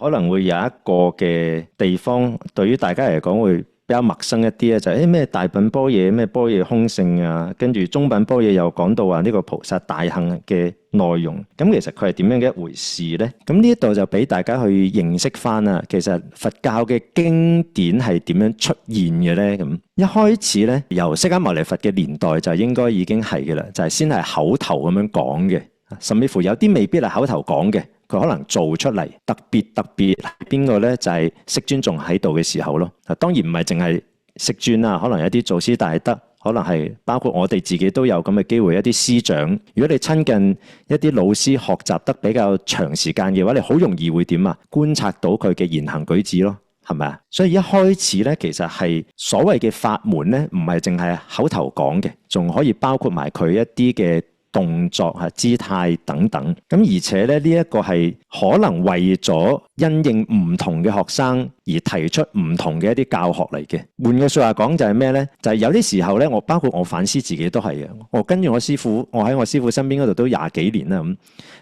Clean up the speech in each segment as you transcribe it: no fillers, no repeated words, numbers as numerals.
可能會有一個嘅地方，對於大家嚟講會比較陌生一啲咧，就係咩大品般若咩般若空性啊，跟住中品般若又講到話呢個菩薩大行嘅內容。咁其實佢係點樣嘅一回事咧？咁呢一度就俾大家去認識翻啊，其實佛教嘅經典係點樣出現嘅咧？咁一開始咧，由釋迦牟尼佛嘅年代就應該已經係嘅啦，就係先係口頭咁樣講嘅，甚至乎有啲未必係口頭講嘅。佢可能做出嚟，特別邊個咧？就係釋尊仲喺度嘅時候咯。當然唔係淨係釋尊啦，可能有啲祖師大德，可能係包括我哋自己都有咁嘅機會。一啲師長，如果你親近一啲老師學習得比較長時間嘅話，你好容易會點啊？觀察到佢嘅言行舉止咯，係咪啊？所以一開始咧，其實係所謂嘅法門咧，唔係淨係口頭講嘅，仲可以包括埋佢一啲嘅動作啊、姿態等等，咁而且咧呢一個係可能為咗因應唔同嘅學生而提出唔同嘅一啲教學嚟嘅。換句說話講就係咩咧？就係有啲時候咧，我包括我反思自己都係嘅。我跟住我師父，我喺我師父身邊嗰度都廿幾年啦咁，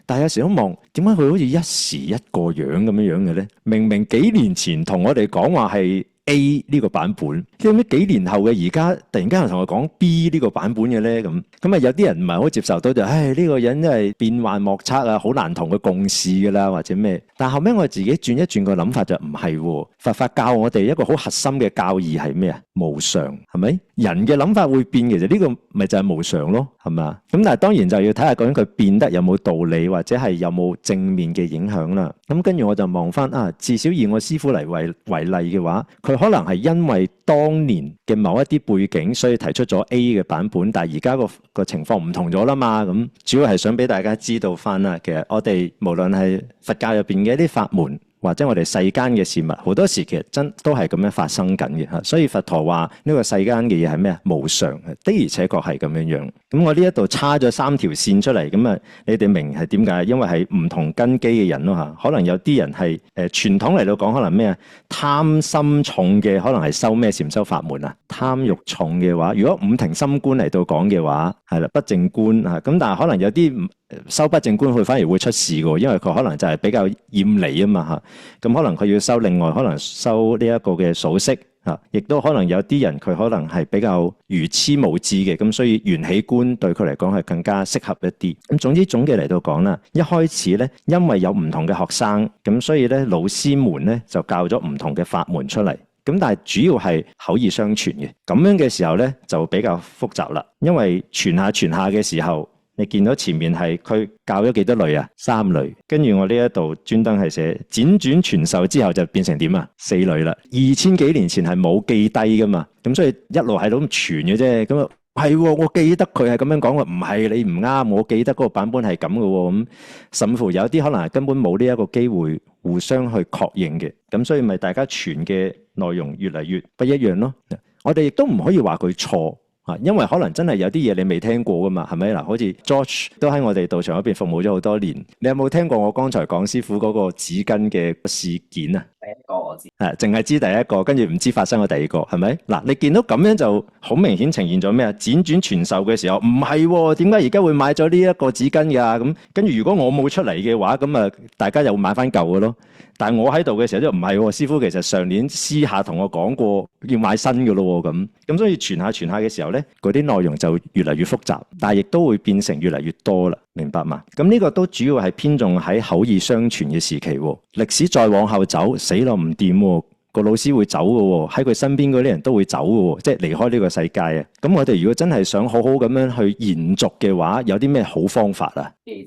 但係有時都望點解佢好似一時一個樣咁樣嘅咧？明明幾年前同我哋講話係A 呢個版本，點解幾年後嘅而家突然間又同我講 B 呢個版本嘅咧？咁啊有啲人唔係好接受到就，呢個人真係變幻莫測啊，好難同佢共事噶啦，或者咩？但後尾我自己轉一轉個諗法就唔係，佛法教我哋一個好核心嘅教義係咩啊？無常，係咪？人嘅諗法會變，其實呢個咪就係無常咯，係咪啊？咁但係當然就要睇下究竟佢變得有冇道理，或者係有冇正面嘅影響啦。咁跟住我就望翻至少以我師父嚟為例嘅話，佢可能係因為當年嘅某一啲背景，所以提出咗 A 嘅版本，但係而家個情況唔同咗啦嘛。咁主要係想俾大家知道翻啦，其實我哋無論係佛教入邊嘅一啲法門，或者我哋世間嘅事物，好多時其實真都係咁樣發生緊嘅嚇。所以佛陀話呢個世間嘅嘢係咩啊？無常，的而且確係咁樣樣。咁我呢一度叉咗3條線出嚟，咁你哋明係點解？因為係唔同根基嘅人咯嚇。可能有啲人係傳統嚟到講，可能咩啊？貪心重嘅，可能係修咩禪修法門啊？貪欲重嘅話，如果五停心觀嚟到講嘅話，係啦，不淨觀嚇。咁但係可能有啲修不淨觀，佢反而會出事嘅，因為佢可能就係比較厭離啊嘛嚇。咁可能佢要修另外，可能修呢一個嘅數息嚇，亦都可能有啲人佢可能係比較愚痴無智嘅，咁所以緣起觀對佢嚟講係更加適合一啲。咁總之總嘅嚟到講啦，一開始咧，因為有唔同嘅學生，咁所以咧老師們咧就教咗唔同嘅法門出嚟。咁但係主要係口耳相傳嘅，咁樣嘅時候咧就比較複雜啦，因為傳下嘅時候。你見到前面係佢教咗幾多類啊？3類，跟住我呢一度專登係寫輾轉傳授之後就變成點啊？4類啦。2000幾年前係冇記低噶嘛，咁所以一路係咁傳嘅啫。咁啊係，我記得佢係咁樣講嘅，唔係你唔啱，我記得嗰個版本係咁嘅喎。咁甚至乎有啲可能係根本冇呢一個機會互相去確認嘅，咁所以咪大家傳嘅內容越嚟越不一樣咯。我哋亦都唔可以話佢錯。因為可能真係有啲嘢你未聽過噶嘛，係咪嗱？好似 George 都喺我哋道場嗰邊服務咗好多年，你有冇聽過我剛才講師傅嗰個紙巾嘅事件啊？第一個我知，淨係知第一個，跟住唔知發生咗第二個，係咪？嗱，你見到咁樣就好明顯呈現咗咩啊？輾轉傳授嘅時候，唔係點解而家會買咗呢一個紙巾㗎？咁跟住如果我冇出嚟嘅話，咁啊大家又會買翻舊嘅咯。但係我喺度嘅時候就唔係，師傅其實上年私下同我講過要買新嘅咯咁所以傳下嘅時候咧，嗰啲內容就越嚟越複雜，但係亦都會變成越嚟越多啦，明白嘛？咁呢個都主要係偏重喺口耳相傳嘅時期，歷史再往後走，死咯唔掂，個老師會走嘅，喺佢身邊嗰啲人都會走嘅，即係離開呢個世界啊！咁我哋如果真係想好好咁樣去延續嘅話，有啲咩好方法啊？記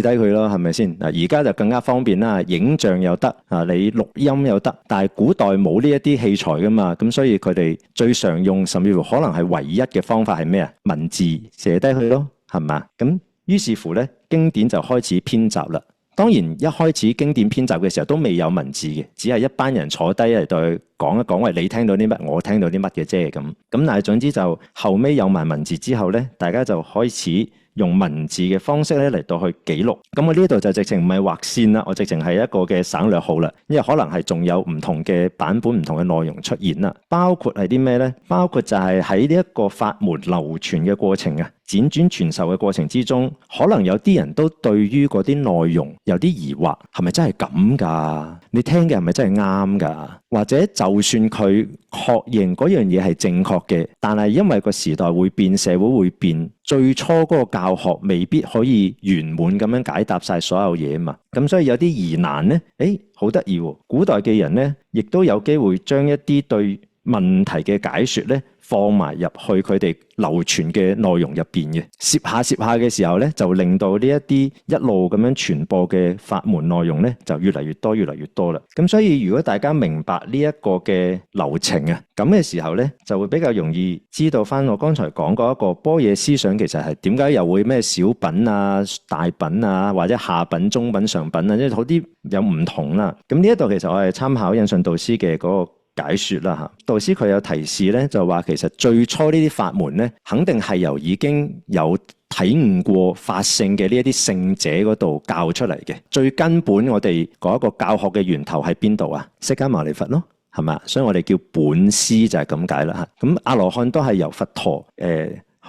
低佢咯，係咪先？嗱，而家就更加方便啦，影像又得啊，你錄音又得，但係古代冇呢一啲器材噶嘛，咁所以佢哋最常用，甚至乎可能係唯一嘅方法係咩啊？文字寫低佢咯，係嘛？咁於是乎咧，經典就開始編集啦。當然一開始經典編集嘅時候都未有文字嘅，只係一班人坐低嚟對講一講，喂，你聽到啲乜，我聽到啲乜嘅啫咁。但係總之就後尾有埋文字之後咧，大家就開始用文字嘅方式咧嚟到去記錄。咁我呢度就直情唔係劃線啦，我直情係一個嘅省略號啦，因為可能係仲有唔同嘅版本、唔同嘅內容出現啦。包括係啲咩咧？包括就係喺呢一個法門流傳嘅過程啊，輾轉傳授嘅過程之中，可能有啲人都對於嗰啲內容有啲疑惑，係咪真係咁㗎？你聽嘅係咪真係啱㗎？或者就算佢確認嗰樣嘢係正確嘅，但係因為個時代會變、社會會變，最初嗰個教學未必可以圓滿咁樣解答晒所有嘢嘛。咁所以有啲疑難咧，好得意喎！古代嘅人咧，亦都有機會將一啲對問題嘅解說咧，放埋入去佢哋流傳嘅內容入邊嘅，攝下嘅時候咧，就令到呢一啲一路咁樣傳播嘅法門內容咧，就越嚟越多啦。咁所以如果大家明白呢一個嘅流程啊，咁嘅時候咧，就會比較容易知道翻我剛才講過一個般若思想其實係點解又會咩小品啊、大品啊，或者下品、中品、上品啊，即係好啲有唔同啦。咁呢一度其實我係參考印順導師嘅嗰個解說啦吓，導師佢有提示咧，就話其實最初呢啲法門咧，肯定係由已經有體悟過法性嘅呢一啲聖者嗰度教出嚟嘅。最根本我哋嗰一個教學嘅源頭喺邊度啊？釋迦牟尼佛咯，係咪？所以我哋叫本師就係咁解啦吓。咁阿羅漢都係由佛陀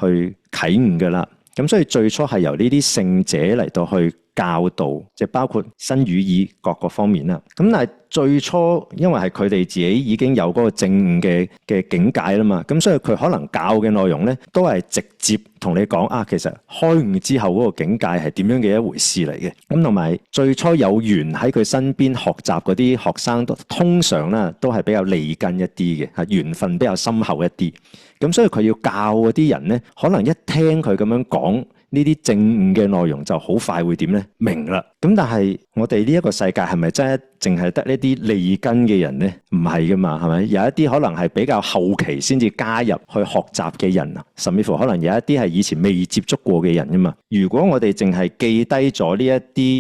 去啟悟噶啦。咁所以最初係由呢啲聖者嚟到去教導，即係包括身語意各個方面啦。咁但係最初因為係佢哋自己已經有嗰個證悟嘅境界啦嘛，咁所以佢可能教嘅內容咧，都係直接同你講啊，其實開悟之後嗰個境界係點樣嘅一回事嚟嘅。咁同埋最初有緣喺佢身邊學習嗰啲學生，通常咧都係比較利根一啲嘅，係緣分比較深厚一啲。咁所以佢要教嗰啲人咧，可能一聽佢咁樣講呢啲證悟嘅內容，就好快會點咧？明啦。咁但係我哋呢一個世界係咪真係淨係得呢啲利根嘅人咧？唔係噶嘛，係咪？有一啲可能係比較後期先至加入去學習嘅人啊，甚至乎可能有一啲係以前未接觸過嘅人噶嘛。如果我哋淨係記低咗呢一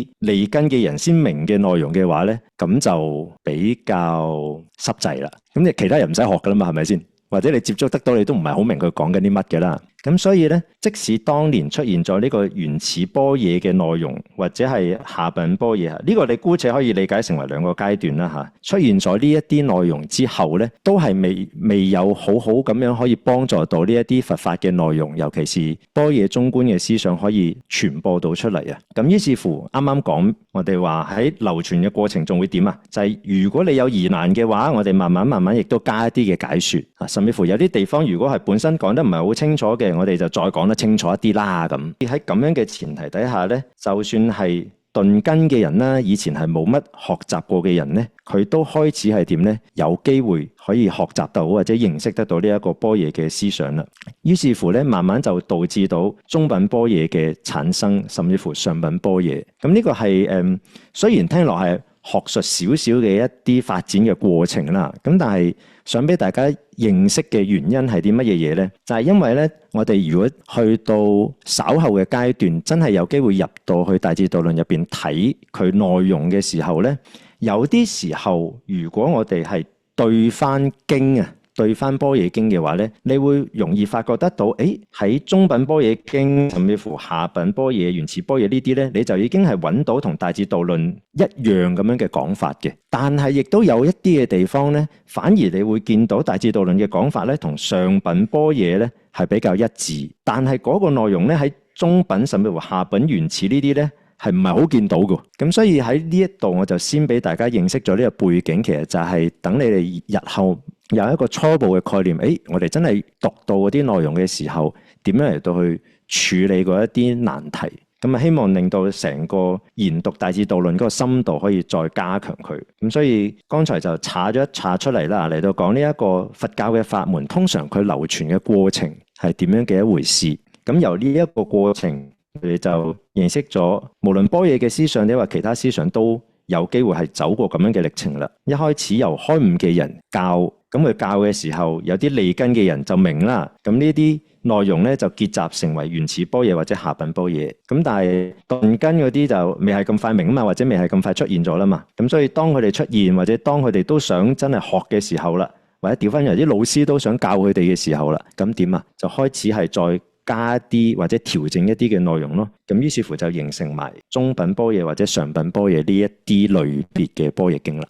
啲利根嘅人先明嘅內容嘅話咧，咁就比較濕滯啦。咁你其他人唔使學噶啦嘛，係咪先？或者你接觸得到，你都唔係好明佢講緊啲乜嘅啦。咁所以咧，即使當年出現咗呢個原始般若嘅內容，或者係下品般若，呢個你姑且可以理解成為兩個階段啦嚇。出現咗呢一啲內容之後咧，都係未有好好咁樣可以幫助到呢一啲佛法嘅內容，尤其是般若中觀嘅思想可以傳播到出嚟啊。咁於是乎，啱啱講我哋話喺流傳嘅過程仲會點啊？就係如果你有疑難嘅話，我哋慢慢亦都加一啲嘅解說啊，甚至乎有啲地方如果係本身講得唔係好清楚嘅，我哋就再講得清楚一啲啦。咁喺咁樣嘅前提底下咧，就算係頓根嘅人啦，以前係冇乜學習過嘅人咧，佢都開始係點咧？有機會可以學習到或者認識得到呢一個般若嘅思想啦。於是乎咧，慢慢就導致到中品般若嘅產生，甚至乎上品般若。咁呢個係雖然聽落係學術少少嘅一啲發展嘅過程啦，咁但係想俾大家認識嘅原因係啲乜嘢嘢咧？就係因為咧，我哋如果去到稍後嘅階段，真係有機會入到去《大智度論》入邊睇佢內容嘅時候咧，有啲時候如果我哋係對翻經啊，對翻般若經嘅話咧，你會容易發覺得到，喺中品般若經，甚至乎下品般若、原始般若呢啲咧，你就已經係揾到同大智度論一樣咁樣嘅講法嘅。但係亦都有一啲嘅地方咧，反而你會見到大智度論嘅講法咧，同上品般若咧係比較一致。但係嗰個內容咧喺中品甚至乎下品原始呢啲咧，係唔係好見到嘅。咁所以喺呢一度我就先俾大家認識咗呢個背景，其實就係等你哋日後有一個初步嘅概念。我哋真係讀到嗰啲內容嘅時候，點樣嚟到去處理嗰一啲難題。咁啊，希望令到成個研讀大智度論嗰個深度可以再加強佢。咁所以剛才就查咗一查出嚟啦，嚟到講呢一個佛教嘅法門，通常佢流傳嘅過程係點樣嘅一回事。咁由呢一個過程，你就認識咗，無論般若嘅思想，你話其他思想都有機會係走過咁樣嘅歷程啦。一開始由開悟嘅人教，咁佢教嘅時候，有啲利根嘅人就明啦。咁呢啲內容咧就結集成為原始般若或者下品般若。咁但係頓根嗰啲就未係咁快明啊嘛，或者未係咁快出現咗啦嘛。咁所以當佢哋出現，或者當佢哋都想真係學嘅時候啦，或者調翻入啲老師都想教佢哋嘅時候啦，咁點啊？就開始係再加一啲或者調整一啲嘅內容咯。咁於是乎就形成埋中品般若或者上品般若呢一啲類別嘅般若經啦。